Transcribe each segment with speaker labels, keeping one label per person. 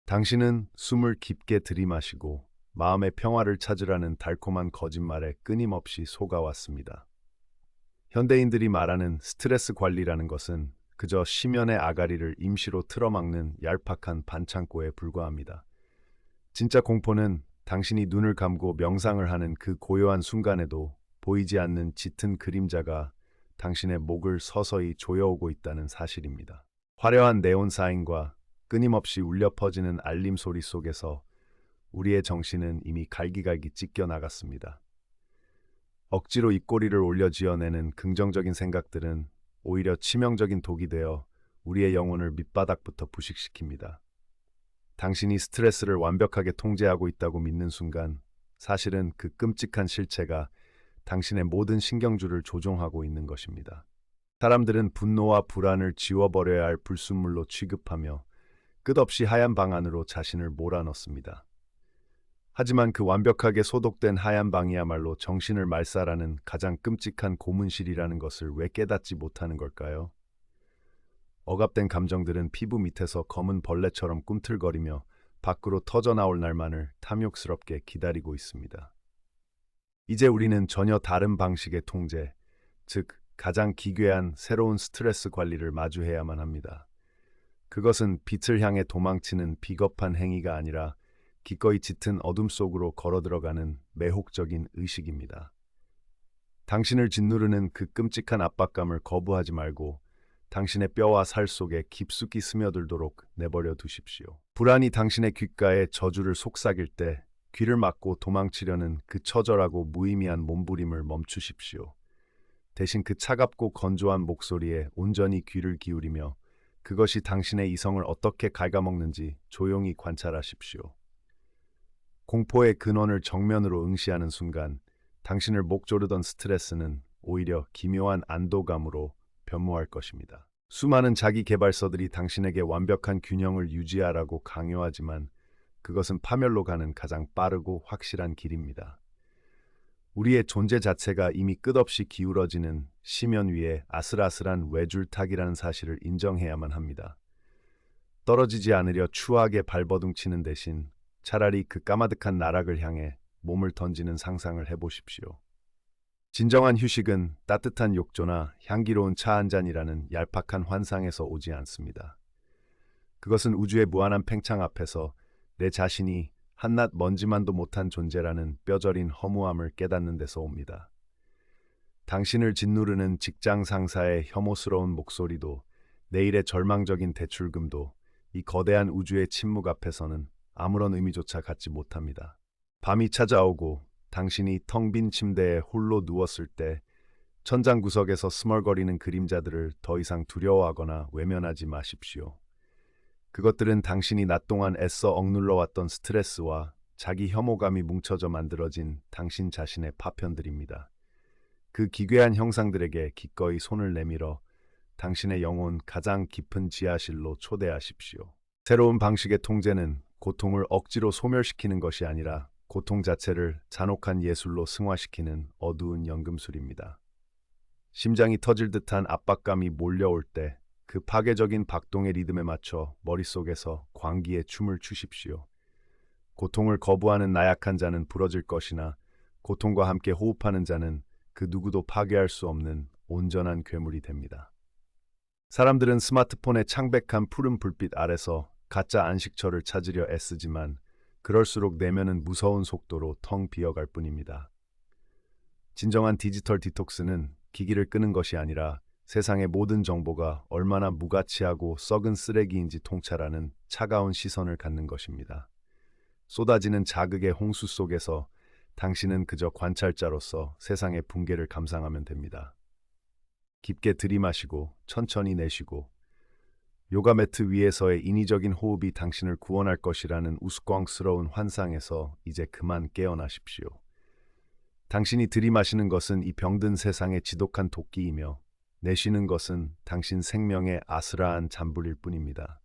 Speaker 1: 당신은 숨을 깊게 들이마시고 마음의 평화를 찾으라는 달콤한 거짓말에 끊임없이 속아왔습니다. 현대인들이 말하는 스트레스 관리라는 것은 그저 심연의 아가리를 임시로 틀어막는 얄팍한 반창고에 불과합니다. 진짜 공포는 당신이 눈을 감고 명상을 하는 그 고요한 순간에도 보이지 않는 짙은 그림자가 당신의 목을 서서히 조여오고 있다는 사실입니다. 화려한 네온 사인과 끊임없이 울려 퍼지는 알림 소리 속에서 우리의 정신은 이미 갈기갈기 찢겨 나갔습니다. 억지로 입꼬리를 올려 지어내는 긍정적인 생각들은 오히려 치명적인 독이 되어 우리의 영혼을 밑바닥부터 부식시킵니다. 당신이 스트레스를 완벽하게 통제하고 있다고 믿는 순간 사실은 그 끔찍한 실체가 당신의 모든 신경줄을 조종하고 있는 것입니다. 사람들은 분노와 불안을 지워버려야 할 불순물로 취급하며 끝없이 하얀 방 안으로 자신을 몰아넣습니다. 하지만 그 완벽하게 소독된 하얀 방이야말로 정신을 말살하는 가장 끔찍한 고문실이라는 것을 왜 깨닫지 못하는 걸까요? 억압된 감정들은 피부 밑에서 검은 벌레처럼 꿈틀거리며 밖으로 터져나올 날만을 탐욕스럽게 기다리고 있습니다. 이제 우리는 전혀 다른 방식의 통제, 즉 가장 기괴한 새로운 스트레스 관리를 마주해야만 합니다. 그것은 빛을 향해 도망치는 비겁한 행위가 아니라 기꺼이 짙은 어둠 속으로 걸어 들어가는 매혹적인 의식입니다. 당신을 짓누르는 그 끔찍한 압박감을 거부하지 말고 당신의 뼈와 살 속에 깊숙이 스며들도록 내버려 두십시오. 불안이 당신의 귓가에 저주를 속삭일 때 귀를 막고 도망치려는 그 처절하고 무의미한 몸부림을 멈추십시오. 대신 그 차갑고 건조한 목소리에 온전히 귀를 기울이며 그것이 당신의 이성을 어떻게 갉아먹는지 조용히 관찰하십시오. 공포의 근원을 정면으로 응시하는 순간 당신을 목조르던 스트레스는 오히려 기묘한 안도감으로 변모할 것입니다. 수많은 자기 개발서들이 당신에게 완벽한 균형을 유지하라고 강요하지만 그것은 파멸로 가는 가장 빠르고 확실한 길입니다. 우리의 존재 자체가 이미 끝없이 기울어지는 심연 위에 아슬아슬한 외줄타기라는 사실을 인정해야만 합니다. 떨어지지 않으려 추하게 발버둥치는 대신 차라리 그 까마득한 나락을 향해 몸을 던지는 상상을 해보십시오. 진정한 휴식은 따뜻한 욕조나 향기로운 차 한 잔이라는 얄팍한 환상에서 오지 않습니다. 그것은 우주의 무한한 팽창 앞에서 내 자신이 한낱 먼지만도 못한 존재라는 뼈저린 허무함을 깨닫는 데서 옵니다. 당신을 짓누르는 직장 상사의 혐오스러운 목소리도 내일의 절망적인 대출금도 이 거대한 우주의 침묵 앞에서는 아무런 의미조차 갖지 못합니다. 밤이 찾아오고 당신이 텅 빈 침대에 홀로 누웠을 때 천장 구석에서 스멀거리는 그림자들을 더 이상 두려워하거나 외면하지 마십시오. 그것들은 당신이 낮 동안 애써 억눌러왔던 스트레스와 자기 혐오감이 뭉쳐져 만들어진 당신 자신의 파편들입니다. 그 기괴한 형상들에게 기꺼이 손을 내밀어 당신의 영혼 가장 깊은 지하실로 초대하십시오. 새로운 방식의 통제는 고통을 억지로 소멸시키는 것이 아니라 고통 자체를 잔혹한 예술로 승화시키는 어두운 연금술입니다. 심장이 터질 듯한 압박감이 몰려올 때 그 파괴적인 박동의 리듬에 맞춰 머릿속에서 광기의 춤을 추십시오. 고통을 거부하는 나약한 자는 부러질 것이나 고통과 함께 호흡하는 자는 그 누구도 파괴할 수 없는 온전한 괴물이 됩니다. 사람들은 스마트폰의 창백한 푸른 불빛 아래서 가짜 안식처를 찾으려 애쓰지만 그럴수록 내면은 무서운 속도로 텅 비어갈 뿐입니다. 진정한 디지털 디톡스는 기기를 끄는 것이 아니라 세상의 모든 정보가 얼마나 무가치하고 썩은 쓰레기인지 통찰하는 차가운 시선을 갖는 것입니다. 쏟아지는 자극의 홍수 속에서 당신은 그저 관찰자로서 세상의 붕괴를 감상하면 됩니다. 깊게 들이마시고 천천히 내쉬고 요가 매트 위에서의 인위적인 호흡이 당신을 구원할 것이라는 우스꽝스러운 환상에서 이제 그만 깨어나십시오. 당신이 들이마시는 것은 이 병든 세상의 지독한 도끼이며 내쉬는 것은 당신 생명의 아스라한 잔불일 뿐입니다.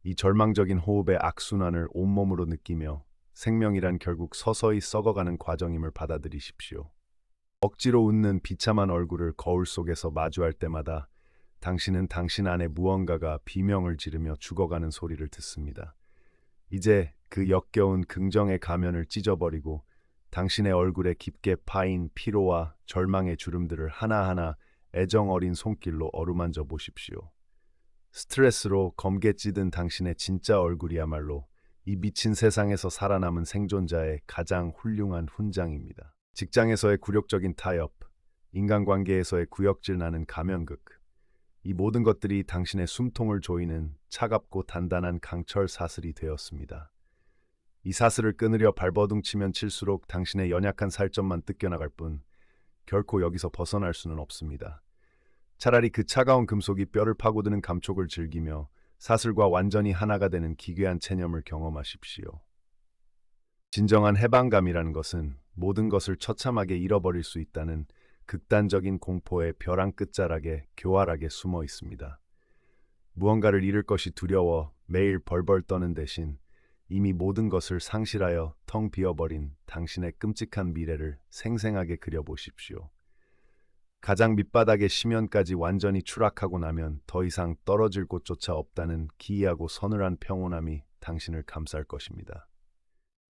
Speaker 1: 이 절망적인 호흡의 악순환을 온몸으로 느끼며 생명이란 결국 서서히 썩어가는 과정임을 받아들이십시오. 억지로 웃는 비참한 얼굴을 거울 속에서 마주할 때마다 당신은 당신 안에 무언가가 비명을 지르며 죽어가는 소리를 듣습니다. 이제 그 역겨운 긍정의 가면을 찢어버리고 당신의 얼굴에 깊게 파인 피로와 절망의 주름들을 하나하나 애정 어린 손길로 어루만져 보십시오. 스트레스로 검게 찌든 당신의 진짜 얼굴이야말로 이 미친 세상에서 살아남은 생존자의 가장 훌륭한 훈장입니다. 직장에서의 굴욕적인 타협, 인간관계에서의 구역질 나는 가면극, 이 모든 것들이 당신의 숨통을 조이는 차갑고 단단한 강철 사슬이 되었습니다. 이 사슬을 끊으려 발버둥 치면 칠수록 당신의 연약한 살점만 뜯겨나갈 뿐 결코 여기서 벗어날 수는 없습니다. 차라리 그 차가운 금속이 뼈를 파고드는 감촉을 즐기며 사슬과 완전히 하나가 되는 기괴한 체념을 경험하십시오. 진정한 해방감이라는 것은 모든 것을 처참하게 잃어버릴 수 있다는 극단적인 공포의 벼랑 끝자락에 교활하게 숨어 있습니다. 무언가를 잃을 것이 두려워 매일 벌벌 떠는 대신 이미 모든 것을 상실하여 텅 비어버린 당신의 끔찍한 미래를 생생하게 그려보십시오. 가장 밑바닥의 심연까지 완전히 추락하고 나면 더 이상 떨어질 곳조차 없다는 기이하고 서늘한 평온함이 당신을 감쌀 것입니다.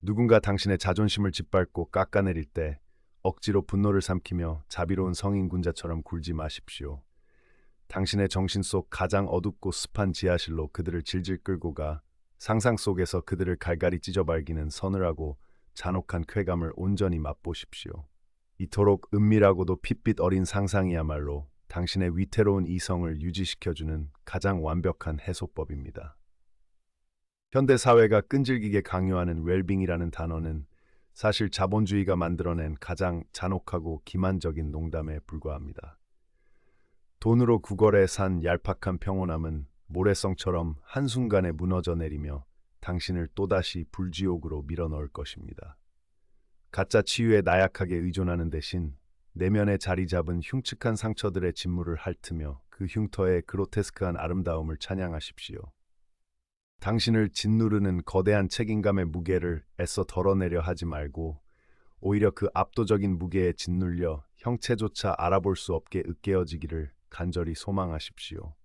Speaker 1: 누군가 당신의 자존심을 짓밟고 깎아내릴 때 억지로 분노를 삼키며 자비로운 성인군자처럼 굴지 마십시오. 당신의 정신 속 가장 어둡고 습한 지하실로 그들을 질질 끌고 가 상상 속에서 그들을 갈갈이 찢어발기는 서늘하고 잔혹한 쾌감을 온전히 맛보십시오. 이토록 은밀하고도 핏빛 어린 상상이야말로 당신의 위태로운 이성을 유지시켜주는 가장 완벽한 해소법입니다. 현대 사회가 끈질기게 강요하는 웰빙이라는 단어는 사실 자본주의가 만들어낸 가장 잔혹하고 기만적인 농담에 불과합니다. 돈으로 구걸해 산 얄팍한 평온함은 모래성처럼 한순간에 무너져 내리며 당신을 또다시 불지옥으로 밀어넣을 것입니다. 가짜 치유에 나약하게 의존하는 대신 내면에 자리 잡은 흉측한 상처들의 진물을 핥으며 그 흉터의 그로테스크한 아름다움을 찬양하십시오. 당신을 짓누르는 거대한 책임감의 무게를 애써 덜어내려 하지 말고 오히려 그 압도적인 무게에 짓눌려 형체조차 알아볼 수 없게 으깨어지기를 간절히 소망하십시오.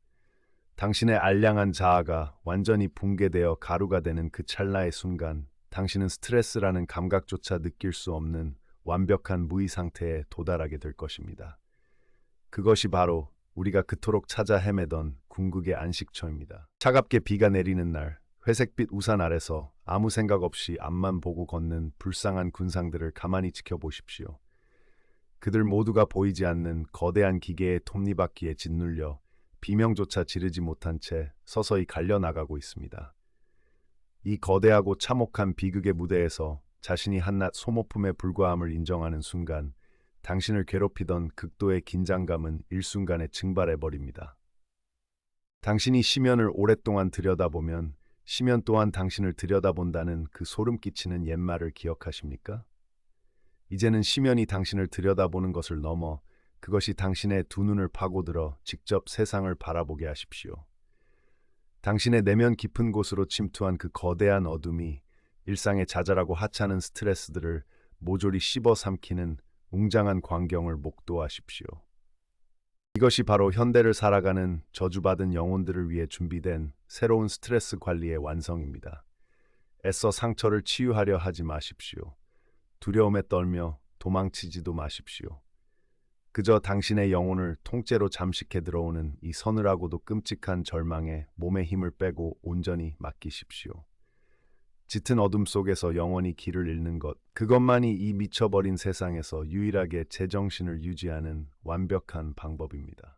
Speaker 1: 당신의 알량한 자아가 완전히 붕괴되어 가루가 되는 그 찰나의 순간 당신은 스트레스라는 감각조차 느낄 수 없는 완벽한 무의 상태에 도달하게 될 것입니다. 그것이 바로 우리가 그토록 찾아 헤매던 궁극의 안식처입니다. 차갑게 비가 내리는 날, 회색빛 우산 아래서 아무 생각 없이 앞만 보고 걷는 불쌍한 군상들을 가만히 지켜보십시오. 그들 모두가 보이지 않는 거대한 기계의 톱니바퀴에 짓눌려 비명조차 지르지 못한 채 서서히 갈려나가고 있습니다. 이 거대하고 참혹한 비극의 무대에서 자신이 한낱 소모품에 불과함을 인정하는 순간 당신을 괴롭히던 극도의 긴장감은 일순간에 증발해버립니다. 당신이 심연을 오랫동안 들여다보면 심연 또한 당신을 들여다본다는 그 소름 끼치는 옛말을 기억하십니까? 이제는 심연이 당신을 들여다보는 것을 넘어 그것이 당신의 두 눈을 파고들어 직접 세상을 바라보게 하십시오. 당신의 내면 깊은 곳으로 침투한 그 거대한 어둠이 일상의 자잘하고 하찮은 스트레스들을 모조리 씹어 삼키는 웅장한 광경을 목도하십시오. 이것이 바로 현대를 살아가는 저주받은 영혼들을 위해 준비된 새로운 스트레스 관리의 완성입니다. 애써 상처를 치유하려 하지 마십시오. 두려움에 떨며 도망치지도 마십시오. 그저 당신의 영혼을 통째로 잠식해 들어오는 이 서늘하고도 끔찍한 절망에 몸의 힘을 빼고 온전히 맡기십시오. 짙은 어둠 속에서 영원히 길을 잃는 것, 그것만이 이 미쳐버린 세상에서 유일하게 제정신을 유지하는 완벽한 방법입니다.